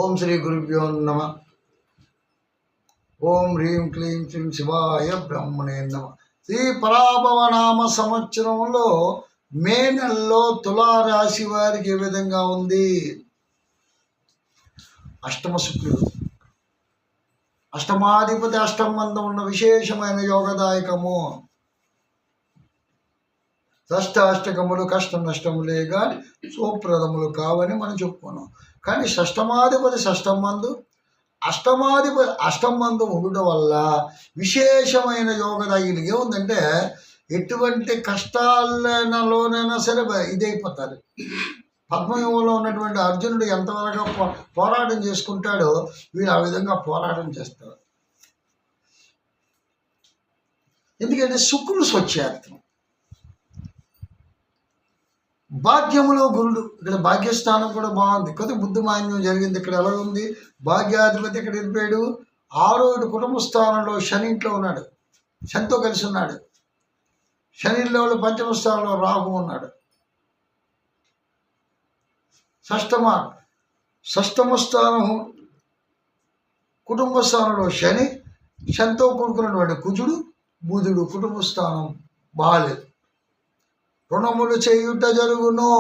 ఓం శ్రీ గురుభ్యో నమ. ఓం హ్రీం క్లీం శ్రీం శివాయ బ్రహ్మణే నమ. శ్రీ పరాభవనామ సంవత్సరంలో మే నెలలో తులారాశి వారికి ఏ విధంగా ఉంది? అష్టమ శుక్రుడు, అష్టమాధిపతి అష్టమందం ఉన్న విశేషమైన యోగదాయకము. షష్టాష్టకములు కష్ట నష్టములే కానీ సుప్రదములు కావని మనం చెప్పుకున్నాం. కానీ షష్టమాధిపతి షష్టమందు, అష్టమాధిపతి అష్టమందు ఉండడం వల్ల విశేషమైన యోగదాయిలు ఏముందంటే ఎటువంటి కష్టాలలోనైనా సరే ఇదైపోతారు. పద్మవ్యూహంలో ఉన్నటువంటి అర్జునుడు ఎంతవరకు పోరాటం చేసుకుంటాడో వీరు ఆ విధంగా పోరాటం చేస్తారు. ఎందుకంటే శుక్రుడు స్వచ్ఛాత్రం, భాగ్యములో గురుడు. ఇక్కడ భాగ్యస్థానం కూడా బాగుంది, కొద్దిగా బుద్ధిమాన్యం జరిగింది. ఇక్కడ ఎలా ఉంది? భాగ్యాధిపతి ఇక్కడ వెళ్ళిపోయాడు. 6వ కుటుంబ స్థానంలో శని ఇంట్లో ఉన్నాడు, శనితో కలిసి ఉన్నాడు. శనిలో పంచమ స్థానంలో రాహు ఉన్నాడు. షష్టమ స్థానం కుటుంబ స్థానంలో శని, శనితో కూడుకున్నటువంటి కుజుడు, బుధుడు. కుటుంబ స్థానం బాగాలేదు. రుణములు చేయుట జరుగును.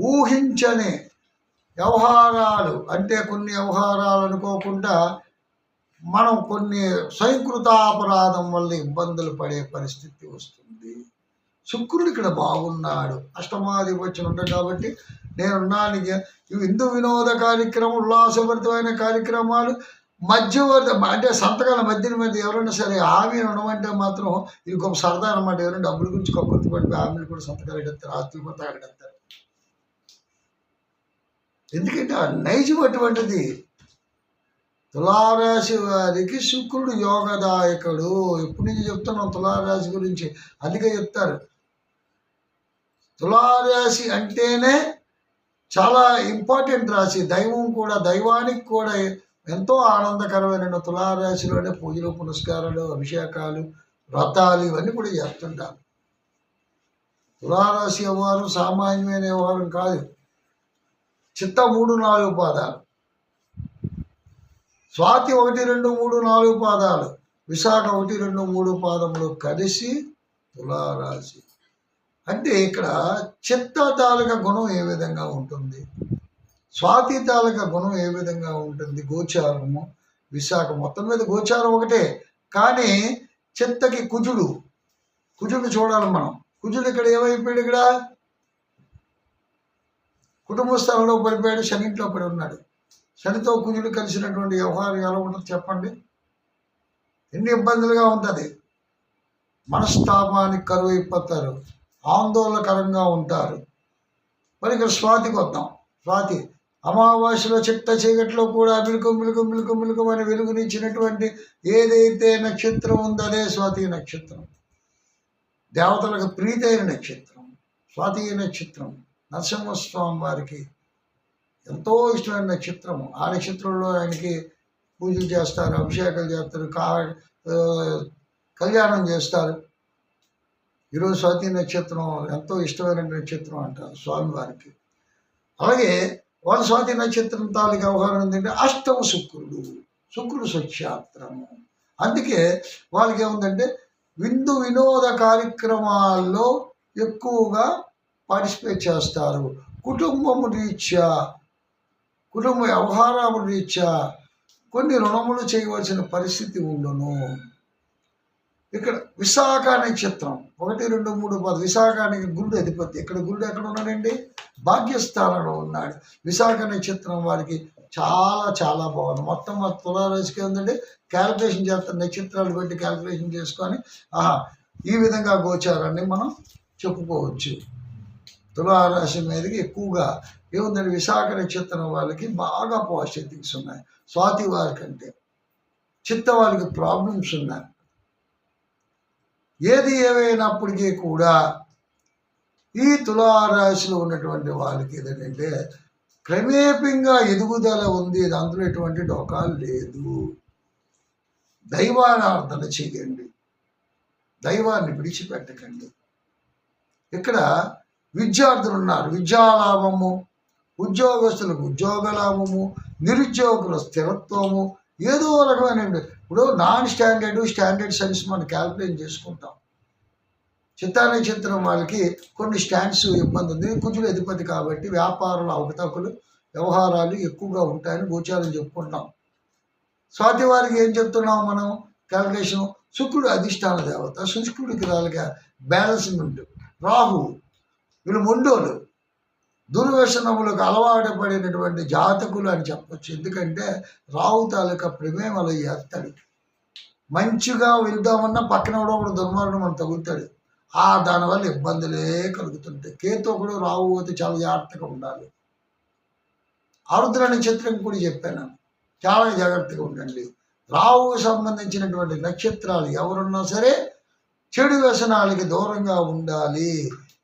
ఊహించని వ్యవహారాలు అంటే కొన్ని వ్యవహారాలు అనుకోకుండా మనం కొన్ని స్వయంకృతాపరాధం వల్ల ఇబ్బందులు పడే పరిస్థితి వస్తుంది. శుక్రుడు ఇక్కడ బాగున్నాడు, అష్టమాధిపత్యం ఉంటాడు కాబట్టి నేనున్నానికి హిందూ వినోద కార్యక్రమం, ఉల్లాసభరితమైన కార్యక్రమాలు, మధ్యవర్తి అంటే సంతకాల మధ్య ఎవరైనా సరే హామీ ఉండమంటే మాత్రం ఇది గొప్ప సరదా అనమాట. ఎవరైనా డబ్బుల గురించి కొత్తపడి హామీలు కూడా సంతకాలు ఎడతారు, ఆస్తులు కూడా తాగడతారు. ఎందుకంటే ఆ నైజం అటువంటిది. తులారాశి వారికి శుక్రుడు యోగదాయకుడు. ఎప్పటి నుంచి చెప్తున్నాం తులారాశి గురించి, అందుకే చెప్తారు. తులారాశి అంటేనే చాలా ఇంపార్టెంట్ రాశి. దైవం కూడా, దైవానికి కూడా ఎంతో ఆనందకరమైన తులారాశిలోనే పూజలు, పునస్కారాలు, అభిషేకాలు, వ్రతాలు ఇవన్నీ కూడా చేస్తుంటారు. తులారాశి వ్యవహారం సామాన్యమైన వ్యవహారం కాదు. చిత్త 3, 4 పాదాలు, స్వాతి 1, 2, 3, 4 పాదాలు, విశాఖ 1, 2, 3 పాదములు కలిసి తులారాశి. అంటే ఇక్కడ చిత్త తాలూకా గుణం ఏ విధంగా ఉంటుంది, స్వాతి తాలూకా గుణం ఏ విధంగా ఉంటుంది, గోచారము, విశాఖ మొత్తం మీద గోచారం ఒకటే. కానీ చిత్తకి కుజుడు చూడాలి మనం. కుజుడు ఇక్కడ ఏమైపోయాడు? ఇక్కడ కుటుంబ స్థలంలో పడిపోయాడు, శని ఇంట్లో పడి ఉన్నాడు. శనితో కుజుడు కలిసినటువంటి వ్యవహారం ఎలా ఉంటుంది చెప్పండి? ఎన్ని ఇబ్బందులుగా ఉంటుంది. మనస్తాపానికి కరువు అయిపోతారు, ఆందోళనకరంగా ఉంటారు. మరి ఇక్కడ స్వాతికి వద్దాం. స్వాతి అమావాస్యలో చిట్ట చీకట్లో కూడా మిలుకు అని వెలుగునిచ్చినటువంటి ఏదైతే నక్షత్రం ఉందో అదే స్వాతి నక్షత్రం. దేవతలకు ప్రీతి అయిన నక్షత్రం స్వాతి నక్షత్రం. నరసింహస్వామి వారికి ఎంతో ఇష్టమైన నక్షత్రం. ఆ నక్షత్రంలో ఆయనకి పూజలు చేస్తారు, అభిషేకాలు చేస్తారు, కళ్యాణం చేస్తారు. ఈరోజు స్వాతి నక్షత్రం ఎంతో ఇష్టమైన నక్షత్రం అంటారు స్వామివారికి. అలాగే వాళ్ళ స్వాతి నక్షత్రం తాలూకు వ్యవహారం ఏంటంటే అష్టమ శుక్రుడు స్వచ్ఛాత్రము. అందుకే వాళ్ళకి ఏముందంటే విందు వినోద కార్యక్రమాల్లో ఎక్కువగా పార్టిసిపేట్ చేస్తారు. కుటుంబ వ్యవహారాల రీత్యా కొన్ని రుణములు చేయవలసిన పరిస్థితి ఉండును. ఇక్కడ విశాఖ నక్షత్రం 1, 2, 3 పాదాలు. విశాఖానికి గురుడు అధిపతి. ఇక్కడ గురుడు ఎక్కడ ఉన్నాడండి? భాగ్యస్థానంలో ఉన్నాడు. విశాఖ నక్షత్రం వారికి చాలా చాలా బాగుంది. మొత్తం మా తులారాశికి ఉందండి. క్యాలిక్యులేషన్ చేస్తారు, నక్షత్రాలు బట్టి క్యాలిక్యులేషన్ చేసుకొని ఈ విధంగా గోచారాన్ని మనం చెప్పుకోవచ్చు. తులారాశి మీదకి ఎక్కువగా ఏముందండి? విశాఖ నక్షత్రం వాళ్ళకి బాగా పాజిటివ్స్ ఉన్నాయి. స్వాతి వారికి అంటే చిత్త వాళ్ళకి ప్రాబ్లమ్స్ ఉన్నాయి. ఏది ఏమైనప్పటికీ కూడా ఈ తులారాశిలో ఉన్నటువంటి వాళ్ళకి ఏంటంటే క్రమేపంగా ఎదుగుదల ఉంది. అందులో ఎటువంటి డోకాలు లేదు. దైవారాధన చేయండి, దైవాన్ని విడిచిపెట్టకండి. ఇక్కడ విద్యార్థులు ఉన్నారు, విద్యాలాభము ఉద్యోగస్తులకు ఉద్యోగ లాభము, నిరుద్యోగుల స్థిరత్వము, ఏదో రకమైన ఇప్పుడు నాన్ స్టాండర్డ్ స్టాండర్డ్ సర్వీస్ మనం క్యాల్కులేట్ చేసుకుంటాం. చిత్తా నక్షత్రం వాళ్ళకి కొన్ని స్టాండ్స్ ఇబ్బంది ఉంది. కుజుడు అధిపతి కాబట్టి వ్యాపారాలు అవకతవకలు వ్యవహారాలు ఎక్కువగా ఉంటాయని గోచారం చెప్పుకుంటాం. స్వాతి వారికి ఏం చెప్తున్నాం మనం క్యాల్కులేషన్? శుక్రుడు అధిష్టాన దేవత, శుక్రుడికి రాలుగా బ్యాలెన్స్మెంట్, రాహు వీళ్ళు మొండోలు, దుర్వ్యసనములకు అలవాటు పడినటువంటి జాతకులు అని చెప్పచ్చు. ఎందుకంటే రాహు తాలూకా ప్రమేమల ఎత్తడి, మంచిగా వెళ్దామన్నా పక్కన కూడా దుర్మార్గం మనం తగులుతాడు. దానివల్ల ఇబ్బందులే కలుగుతుంటాయి. కేతు ఒకడు రాహు పోతే చాలా జాగ్రత్తగా ఉండాలి. ఆరుద్ర నక్షత్రం కూడా చెప్పాను, చాలా జాగ్రత్తగా ఉండండి. రాహువు సంబంధించినటువంటి నక్షత్రాలు ఎవరున్నా సరే చెడు వ్యసనాలకి దూరంగా ఉండాలి,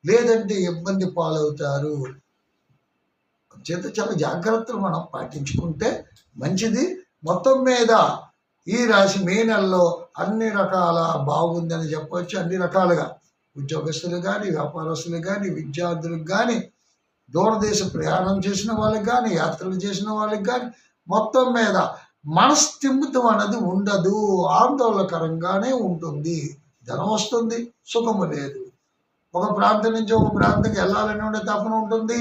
లేదంటే ఇబ్బంది పాలవుతారు. చేత చాలా జాగ్రత్తలు మనం పాటించుకుంటే మంచిది. మొత్తం మీద ఈ రాశి మే నెలలో అన్ని రకాల బాగుందని చెప్పవచ్చు. అన్ని రకాలుగా ఉద్యోగస్తులు కానీ, వ్యాపారస్తులు కానీ, విద్యార్థులకు కానీ, దూరదేశ ప్రయాణం చేసిన వాళ్ళకి కానీ, యాత్రలు చేసిన వాళ్ళకి కానీ, మొత్తం మీద మనస్థిమితం అన్నది ఉండదు, ఆందోళనకరంగానే ఉంటుంది. ధనం వస్తుంది, సుఖము లేదు. ఒక ప్రాంతం నుంచి ఒక ప్రాంతంకి వెళ్ళాలని ఉండే తపన ఉంటుంది,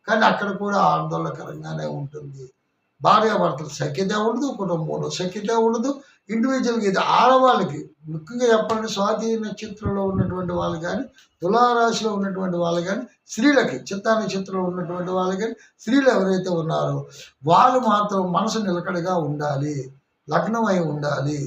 కానీ అక్కడ కూడా ఆందోళనకరంగానే ఉంటుంది. భార్యాభర్తలు సఖ్యత ఉండదు, కుటుంబంలో సఖ్యత ఉండదు. ఇండివిజువల్గా ఇది ఆడవాళ్ళకి ముఖ్యంగా చెప్పండి, స్వాతి నక్షత్రంలో ఉన్నటువంటి వాళ్ళు కానీ, తులారాశిలో ఉన్నటువంటి వాళ్ళు కానీ, స్త్రీలకి చిత్తా నక్షత్రంలో ఉన్నటువంటి వాళ్ళు కానీ, స్త్రీలు ఎవరైతే ఉన్నారో వాళ్ళు మాత్రం మనసు నిలకడగా ఉండాలి, లగ్నమై ఉండాలి.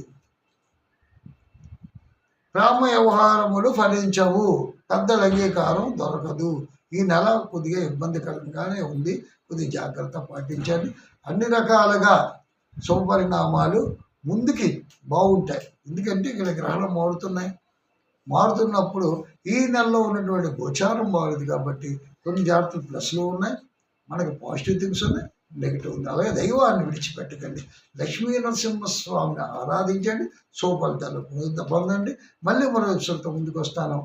ప్రేమ వ్యవహారములు ఫలించవు, పెద్దల అంగీకారం దొరకదు. ఈ నెల కొద్దిగా ఇబ్బందికరంగానే ఉంది, కొద్దిగా జాగ్రత్త పాటించండి. అన్ని రకాలుగా శుభపరిణామాలు ముందుకి బాగుంటాయి. ఎందుకంటే ఇక్కడ గ్రహణం మారుతున్నప్పుడు ఈ నెలలో ఉన్నటువంటి గోచారం బాగుంది కాబట్టి కొన్ని జాగ్రత్తలు ప్లస్లు ఉన్నాయి, మనకి పాజిటివ్ థింగ్స్ ఉన్నాయి, నెగిటివ్ ఉంది. అలాగే దైవాన్ని విడిచిపెట్టకండి, లక్ష్మీ నరసింహస్వామిని ఆరాధించండి, శుభఫలితాలు పొందండి. మళ్ళీ మరో ఎపిసోడ్తో ముందుకు వస్తాను.